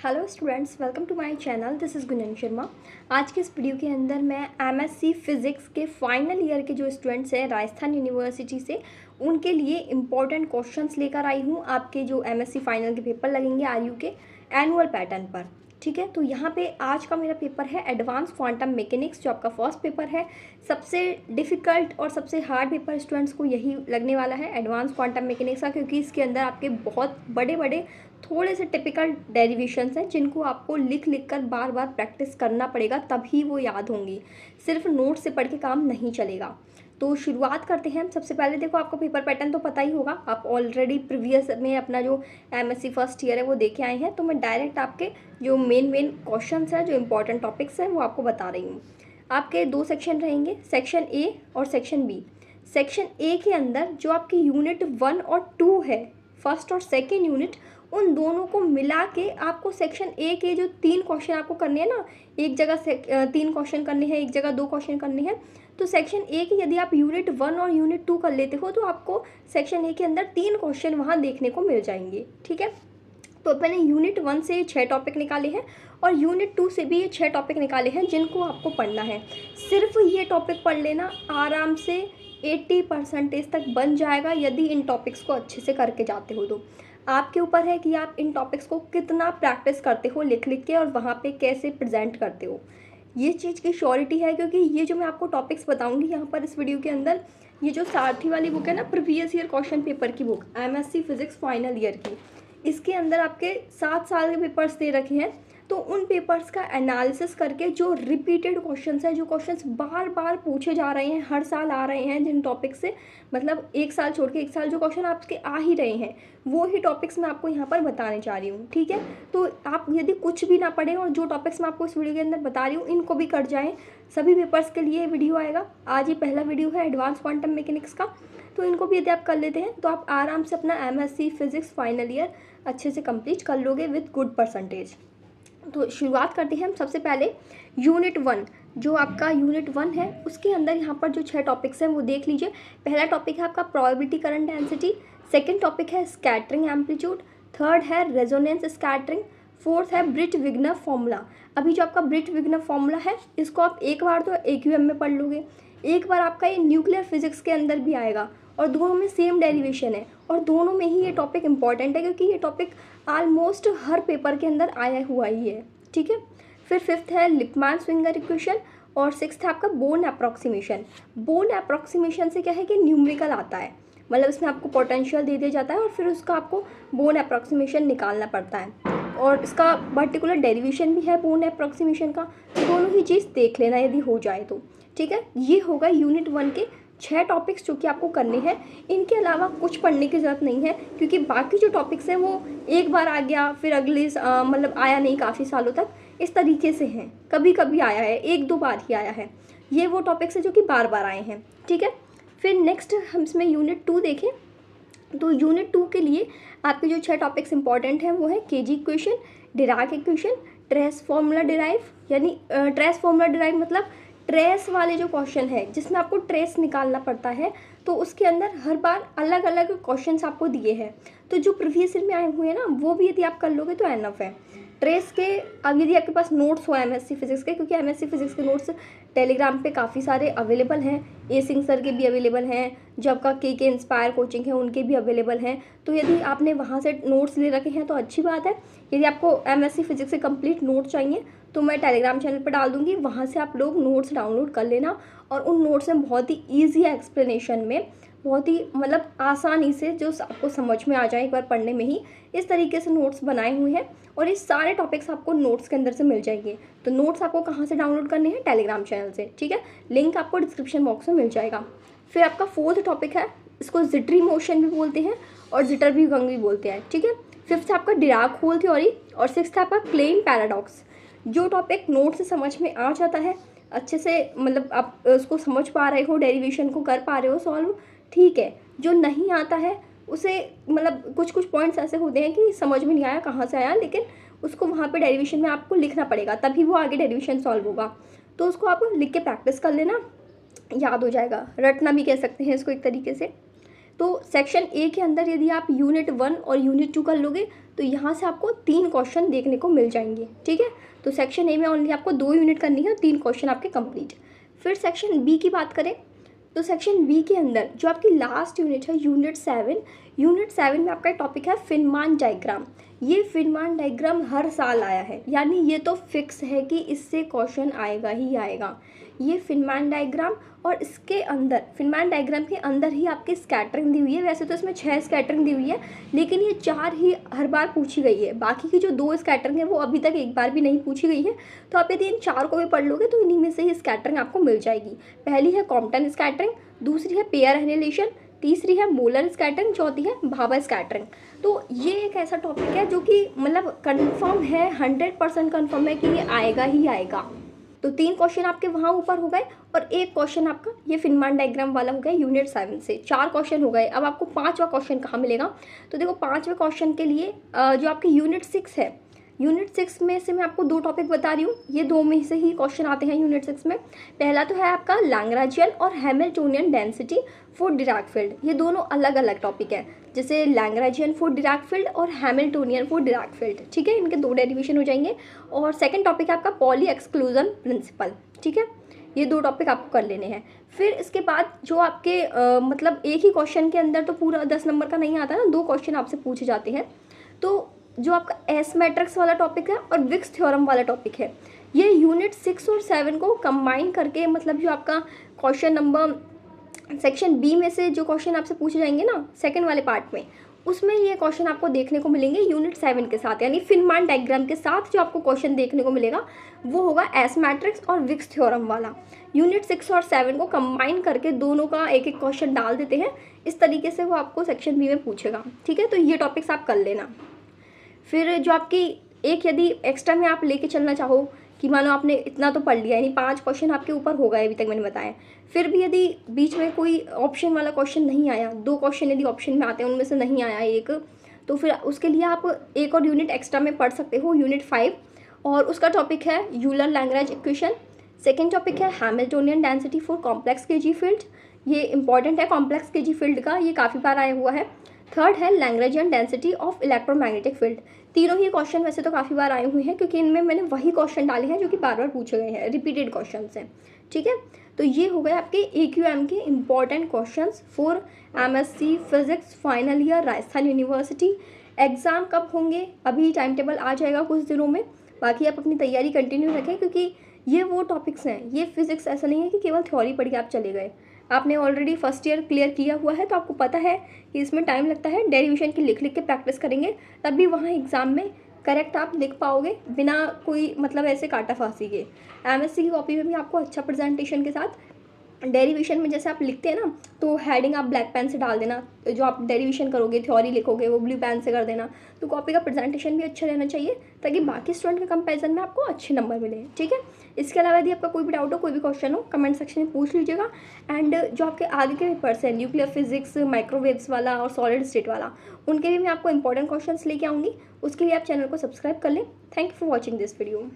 Hello students, welcome to my channel. This is Gunjan Sharma. आज के इस वीडियो के अंदर मैं एमएससी फिज़िक्स के फाइनल ईयर के जो स्टूडेंट्स हैं राजस्थान यूनिवर्सिटी से, उनके लिए इम्पॉर्टेंट क्वेश्चंस लेकर आई हूँ। आपके जो एमएससी फाइनल के पेपर लगेंगे आरयू के एनुअल पैटर्न पर, ठीक है। तो यहाँ पे आज का मेरा पेपर है एडवांस क्वांटम मैकेनिक्स, जो आपका फर्स्ट पेपर है। सबसे डिफ़िकल्ट और सबसे हार्ड पेपर स्टूडेंट्स को यही लगने वाला है, एडवांस क्वांटम मैकेनिक्स का, क्योंकि इसके अंदर आपके बहुत बड़े बड़े थोड़े से टिपिकल डेरिवेशंस हैं जिनको आपको लिख लिख कर बार बार प्रैक्टिस करना पड़ेगा, तभी वो याद होंगी। सिर्फ नोट से पढ़ के काम नहीं चलेगा। तो शुरुआत करते हैं। सबसे पहले देखो, आपको पेपर पैटर्न तो पता ही होगा, आप ऑलरेडी प्रीवियस में अपना जो एमएससी फर्स्ट ईयर है वो देखे आए हैं। तो मैं डायरेक्ट आपके जो मेन क्वेश्चंस हैं, जो इंपॉर्टेंट टॉपिक्स हैं, वो आपको बता रही हूँ। आपके दो सेक्शन रहेंगे, सेक्शन ए और सेक्शन बी। सेक्शन ए के अंदर जो आपकी यूनिट 1 और 2 है, फर्स्ट और सेकेंड यूनिट, उन दोनों को मिला के आपको सेक्शन ए के जो 3 क्वेश्चन आपको करने हैं ना, एक जगह 3 क्वेश्चन करने हैं, एक जगह 2 क्वेश्चन करने हैं। तो सेक्शन ए की यदि आप यूनिट 1 और यूनिट 2 कर लेते हो तो आपको सेक्शन ए के अंदर 3 क्वेश्चन वहाँ देखने को मिल जाएंगे, ठीक है। तो मैंने यूनिट 1 से 6 टॉपिक निकाले हैं और यूनिट 2 से भी ये 6 टॉपिक निकाले हैं जिनको आपको पढ़ना है। सिर्फ ये टॉपिक पढ़ लेना, आराम से 80% तक बन जाएगा यदि इन टॉपिक्स को अच्छे से करके जाते हो। तो आपके ऊपर है कि आप इन टॉपिक्स को कितना प्रैक्टिस करते हो लिख लिख के, और वहाँ पे कैसे प्रेजेंट करते हो। ये चीज़ की श्योरिटी है, क्योंकि ये जो मैं आपको टॉपिक्स बताऊंगी यहाँ पर इस वीडियो के अंदर, ये जो सारथी वाली बुक है ना, प्रीवियस ईयर क्वेश्चन पेपर की book, MSc physics final year की, इसके अंदर आपके 7 साल के पेपर्स दे रखे हैं। तो उन पेपर्स का एनालिसिस करके जो रिपीटेड क्वेश्चंस हैं, जो क्वेश्चंस बार बार पूछे जा रहे हैं, हर साल आ रहे हैं जिन टॉपिक से, मतलब एक साल छोड़ के एक साल जो क्वेश्चन आपके आ ही रहे हैं, वो ही टॉपिक्स मैं आपको यहाँ पर बताने जा रही हूँ, ठीक है। तो आप यदि कुछ भी ना पढ़ें और जो टॉपिक्स मैं आपको इस वीडियो के अंदर बता रही हूँ इनको भी कर जाएँ, सभी पेपर्स के लिए वीडियो आएगा। आज ही पहला वीडियो है एडवांस क्वांटम मैकेनिक्स का, तो इनको भी यदि आप कर लेते हैं तो आप आराम से अपना एमएससी फिजिक्स फाइनल ईयर अच्छे से कंप्लीट कर लोगे विद गुड परसेंटेज। तो शुरुआत करते हैं हम। सबसे पहले यूनिट 1, जो आपका यूनिट 1 है उसके अंदर यहाँ पर जो 6 टॉपिक्स हैं वो देख लीजिए। पहला टॉपिक है आपका probability current density, second topic है स्कैटरिंग एम्पलीट्यूड, थर्ड है रेजोनेंस स्कैटरिंग, फोर्थ है ब्रिट विग्नर फॉर्मूला। अभी जो आपका ब्रिट विग्नर फॉर्मूला है इसको आप एक बार तो AQM में पढ़ लोगे, एक बार आपका ये न्यूक्लियर फिजिक्स के अंदर भी आएगा, और दोनों में सेम डेरिवेशन है और दोनों में ही ये टॉपिक इंपॉर्टेंट है, क्योंकि ये टॉपिक ऑलमोस्ट हर पेपर के अंदर आया हुआ ही है, ठीक है। फिर फिफ्थ है लिपमान स्विंगर इक्वेशन, और सिक्स्थ है आपका बोर्न अप्रॉक्सीमेशन। बोर्न अप्रॉक्सीमेशन से क्या है कि न्यूमेरिकल आता है, मतलब इसमें आपको पोटेंशियल दे दिया जाता है और फिर उसका आपको बोर्न अप्रॉक्सीमेशन निकालना पड़ता है, और इसका पर्टिकुलर डेरिवेशन भी है बोर्न अप्रॉक्सीमेशन का। तो दोनों ही चीज़ देख लेना यदि हो जाए तो, ठीक है। ये होगा यूनिट 1 के 6 टॉपिक्स जो कि आपको करने हैं। इनके अलावा कुछ पढ़ने की ज़रूरत नहीं है, क्योंकि बाकी जो टॉपिक्स हैं वो एक बार आ गया फिर अगले मतलब आया नहीं, काफ़ी सालों तक इस तरीके से हैं। कभी कभी आया है, 1-2 बार ही आया है। ये वो टॉपिक्स हैं जो कि बार बार आए हैं, ठीक है। फिर नेक्स्ट हम इसमें यूनिट 2 देखें। तो यूनिट 2 के लिए आपके जो 6 टॉपिक्स इंपॉर्टेंट हैं वो है KG equation, Dirac equation, trace formula derive, यानी ट्रेस फार्मूला डिराइव मतलब ट्रेस वाले जो क्वेश्चन है जिसमें आपको ट्रेस निकालना पड़ता है, तो उसके अंदर हर बार अलग अलग क्वेश्चंस आपको दिए हैं। तो जो प्रीवियस ईयर में आए हुए हैं ना, वो भी यदि आप कर लोगे तो एनफ है। ट्रेस के अब यदि आपके पास नोट्स हो एमएससी फिजिक्स के, क्योंकि एमएससी फिजिक्स के नोट्स टेलीग्राम पे काफ़ी सारे अवेलेबल हैं, ए सिंह सर के भी अवेलेबल हैं, जो आपका के इंस्पायर कोचिंग है उनके भी अवेलेबल हैं। तो यदि आपने वहाँ से नोट्स ले रखे हैं तो अच्छी बात है। यदि आपको एमएससी फिजिक्स से कंप्लीट नोट चाहिए तो मैं टेलीग्राम चैनल पर डाल दूँगी, वहाँ से आप लोग नोट्स डाउनलोड कर लेना, और उन नोट्स में बहुत ही ईजी एक्सप्लेनेशन में, बहुत ही मतलब आसानी से जो आपको समझ में आ जाए एक बार पढ़ने में ही, इस तरीके से नोट्स बनाए हुए हैं, और ये सारे टॉपिक्स आपको नोट्स के अंदर से मिल जाएंगे। तो नोट्स आपको कहाँ से डाउनलोड करने हैं? टेलीग्राम चैनल से, ठीक है। लिंक आपको डिस्क्रिप्शन बॉक्स में मिल जाएगा। फिर आपका फोर्थ टॉपिक है, इसको जिटरी मोशन भी बोलते हैं और जिटर भी गंग भी बोलते हैं, ठीक है। फिफ्थ आपका डिराक होल थ्योरी, और सिक्स्थ आपका क्लेन पैराडॉक्स। जो टॉपिक नोट से समझ में आ जाता है अच्छे से, मतलब आप उसको समझ पा रहे हो, डेरिवेशन को कर पा रहे हो सॉल्व, ठीक है। जो नहीं आता है उसे, मतलब कुछ कुछ पॉइंट्स ऐसे होते हैं कि समझ में नहीं आया कहाँ से आया, लेकिन उसको वहाँ पे डेरिवेशन में आपको लिखना पड़ेगा, तभी वो आगे डेरिवेशन सॉल्व होगा। तो उसको आप लिख के प्रैक्टिस कर लेना, याद हो जाएगा, रटना भी कह सकते हैं इसको एक तरीके से। तो सेक्शन ए के अंदर यदि आप यूनिट 1 और यूनिट 2 कर लोगे तो यहाँ से आपको 3 क्वेश्चन देखने को मिल जाएंगे, ठीक है। तो सेक्शन ए में ओनली आपको 2 यूनिट करनी है और 3 क्वेश्चन आपके कंप्लीट। फिर सेक्शन बी की बात करें तो सेक्शन बी के अंदर जो आपकी लास्ट यूनिट है यूनिट 7 में आपका टॉपिक है फिनमान डायग्राम। ये फिनमान डायग्राम हर साल आया है, यानी ये तो फिक्स है कि इससे क्वेश्चन आएगा ही आएगा। ये फिनमान डायग्राम और इसके अंदर फिनमान डायग्राम के अंदर ही आपकी स्कैटरिंग दी हुई है। वैसे तो इसमें 6 स्कैटरिंग दी हुई है, लेकिन ये 4 ही हर बार पूछी गई है। बाकी की जो 2 स्कैटरिंग है वो अभी तक एक बार भी नहीं पूछी गई है। तो आप यदि इन 4 को भी पढ़ लोगे तो इन्हीं में से ही स्कैटरिंग आपको मिल जाएगी। पहली है कॉम्पटन स्कैटरिंग, दूसरी है पेयर एनिहिलेशन, तीसरी है मोलर स्कैटरिंग, चौथी है भाभा स्कैटरिंग। तो ये एक ऐसा टॉपिक है जो कि मतलब कंफर्म है, 100% कंफर्म है कि ये आएगा ही आएगा। तो 3 क्वेश्चन आपके वहाँ ऊपर हो गए और 1 क्वेश्चन आपका ये फिनमान डायग्राम वाला हो गया यूनिट 7 से। 4 क्वेश्चन हो गए। अब आपको 5वां क्वेश्चन कहाँ मिलेगा? तो देखो 5वें क्वेश्चन के लिए जो आपकी यूनिट 6 है, यूनिट 6 में से मैं आपको 2 टॉपिक बता रही हूँ। ये 2 में से ही क्वेश्चन आते हैं यूनिट 6 में। पहला तो है आपका लैग्रांजियन और Hamiltonian density for Dirac field. ये दोनों अलग अलग टॉपिक है, जैसे लैग्रांजियन फॉर डिराक फील्ड और हैमिल्टोनियन फॉर डिराक फील्ड, ठीक है। इनके 2 डेरिवेशन हो जाएंगे। और सेकंड टॉपिक है आपका पॉली एक्सक्लूजन प्रिंसिपल, ठीक है। ये 2 टॉपिक आपको कर लेने हैं। फिर इसके बाद जो आपके मतलब एक ही क्वेश्चन के अंदर तो पूरा 10 नंबर का नहीं आता ना, 2 क्वेश्चन आपसे पूछे जाते हैं। तो जो आपका एस मैट्रिक्स वाला टॉपिक है और विक्स थ्योरम वाला टॉपिक है, ये यूनिट 6 और 7 को कंबाइन करके, मतलब जो आपका क्वेश्चन नंबर सेक्शन बी में से जो क्वेश्चन आपसे पूछे जाएंगे ना सेकंड वाले पार्ट में, उसमें ये क्वेश्चन आपको देखने को मिलेंगे यूनिट 7 के साथ, यानी फिनमान डायग्राम के साथ जो आपको क्वेश्चन देखने को मिलेगा वो होगा एस मैट्रिक्स और विक्स थ्योरम वाला। यूनिट 6 और 7 को कंबाइन करके दोनों का एक एक क्वेश्चन डाल देते हैं, इस तरीके से वो आपको सेक्शन बी में पूछेगा, ठीक है। तो ये टॉपिक्स आप कर लेना। फिर जो आपकी एक यदि एक्स्ट्रा में आप लेके चलना चाहो कि मानो आपने इतना तो पढ़ लिया, यानी 5 क्वेश्चन आपके ऊपर हो गए अभी तक मैंने बताया, फिर भी यदि बीच में कोई ऑप्शन वाला क्वेश्चन नहीं आया, 2 क्वेश्चन यदि ऑप्शन में आते हैं उनमें से नहीं आया एक, तो फिर उसके लिए आप एक और यूनिट एक्स्ट्रा में पढ़ सकते हो, यूनिट 5, और उसका टॉपिक है Euler Lagrange equation. Second topic है Hamiltonian density for complex KG field. ये इंपॉर्टेंट है कॉम्प्लेक्स केजी फील्ड का, ये काफ़ी बार आया हुआ है। थर्ड है Lagrangian density of electromagnetic field. तीनों ही क्वेश्चन वैसे तो काफ़ी बार आए हुए हैं, क्योंकि इनमें मैंने वही क्वेश्चन डाले हैं जो कि बार बार पूछे गए हैं, रिपीटेड क्वेश्चन हैं, ठीक है। तो ये हो गए आपके AQM के important questions for MSc physics final year Rajasthan university. Exam कब होंगे? अभी टाइम टेबल आ जाएगा कुछ दिनों में। बाकी आप अपनी तैयारी कंटिन्यू रखें, क्योंकि ये वो टॉपिक्स हैं, ये फिजिक्स ऐसा नहीं है कि केवल थ्योरी पढ़ के आप चले गए। आपने ऑलरेडी फर्स्ट ईयर क्लियर किया हुआ है तो आपको पता है कि इसमें टाइम लगता है। डेरिवेशन की लिख लिख के प्रैक्टिस करेंगे, तभी वहाँ एग्ज़ाम में करेक्ट आप लिख पाओगे बिना कोई मतलब ऐसे काटा फांसी के। MSc की कॉपी में भी आपको अच्छा प्रेजेंटेशन के साथ डेरिवेशन में जैसे आप लिखते हैं ना, तो हेडिंग आप ब्लैक पेन से डाल देना, जो आप डेरिवेशन करोगे थ्योरी लिखोगे वो ब्लू पेन से कर देना। तो कॉपी का प्रेजेंटेशन भी अच्छा रहना चाहिए, ताकि बाकी स्टूडेंट के कंपैरिजन में आपको अच्छे नंबर मिले, ठीक है। इसके अलावा यदि आपका कोई भी डाउट हो, कोई भी क्वेश्चन हो, कमेंट सेक्शन में पूछ लीजिएगा। एंड जो आपके आगे के पेपर्स हैं, न्यूक्लियर फिजिक्स, माइक्रोवेव्स वाला और सॉलिड स्टेट वाला, उनके भी मैं आपको इंपॉर्टेंट क्वेश्चन लेके आऊँगी। उसके लिए आप चैनल को सब्सक्राइब कर लें। Thank you for watching this video.